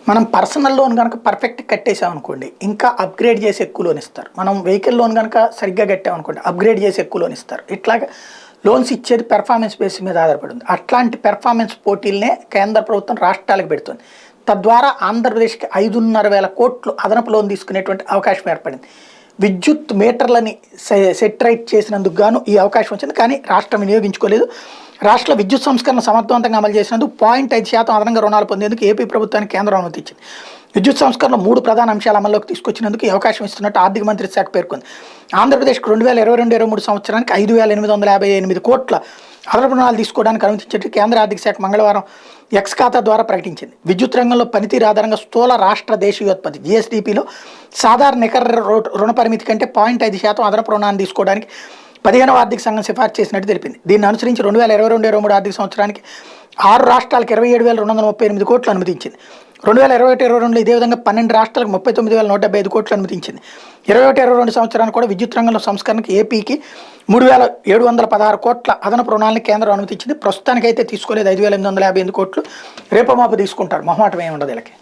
మనం personal loan కనుక perfect కట్టేసాం అనుకోండి, ఇంకా అప్గ్రేడ్ చేసి ఎక్కువ లోన్ ఇస్తారు. మనం వెహికల్ లోన్ కనుక సరిగ్గా కట్టామనుకోండి, అప్గ్రేడ్ చేసి ఎక్కువ లోన్ ఇస్తారు. ఇట్లాగా లోన్స్ ఇచ్చేది పెర్ఫార్మెన్స్ బేస్ మీద ఆధారపడి ఉంది. అట్లాంటి పెర్ఫార్మెన్స్ పోటీలనే కేంద్ర ప్రభుత్వం రాష్ట్రాలకు పెడుతుంది. తద్వారా ఆంధ్రప్రదేశ్కి 5,500,000 కోట్లు అదనపు లోన్ తీసుకునేటువంటి అవకాశం ఏర్పడింది. విద్యుత్ మీటర్లని సెటరైట్ చేసినందుకు గాను ఈ అవకాశం వచ్చింది. కానీ రాష్ట్రం వినియోగించుకోలేదు. రాష్ట్ర విద్యుత్ సంస్కరణ సమర్థవంతంగా అమలు చేసినందుకు 0.5% అదనంగా రుణాలు పొందేందుకు ఏపీ ప్రభుత్వానికి కేంద్రం అనుమతి ఇచ్చింది. విద్యుత్ సంస్కరణ 3 ప్రధాన అంశాల అమల్లోకి తీసుకొచ్చినందుకు ఈ అవకాశం ఇస్తున్నట్టు ఆర్థిక మంత్రిత్వ శాఖ పేర్కొంది. ఆంధ్రప్రదేశ్కు 2022-23 సంవత్సరానికి 5,858 కోట్ల అదనపు రుణాలు తీసుకోవడానికి అనుమతించినట్టు కేంద్ర ఆర్థిక శాఖ మంగళవారం ఎక్స్ ఖాతా ద్వారా ప్రకటించింది. విద్యుత్ రంగంలో పనితీరు ఆధారంగా స్థూల రాష్ట్ర దేశీయోత్పత్తి జీఎస్డీపీలో సాధారణ నికర రుణ పరిమితి కంటే 0.5% అదనపు రుణాన్ని తీసుకోవడానికి 15వ ఆర్థిక సంఘం సిఫార్సు చేసినట్టు తెలిపింది. దీన్ని అనుసరించి 2022-23 ఆర్థిక సంవత్సరానికి 6 రాష్ట్రాలకు 27,238 కోట్లు అనుమతించింది. 2021-22లో ఇదే విధంగా 12 రాష్ట్రాలకు 39,175 కోట్లు అనుమతించింది. 21-22 సంవత్సరానికి కూడా విద్యుత్ రంగంలో సంస్కరణకు ఏపీకి 3,716 కోట్ల అదనపు రుణాలను కేంద్రం అనుమతించింది. ప్రస్తుతానికైతే తీసుకోలేదు 5,858 కోట్లు. రేపు మాపు తీసుకుంటారు, మొహమాటం ఏమి ఉండదు వీళ్ళకి.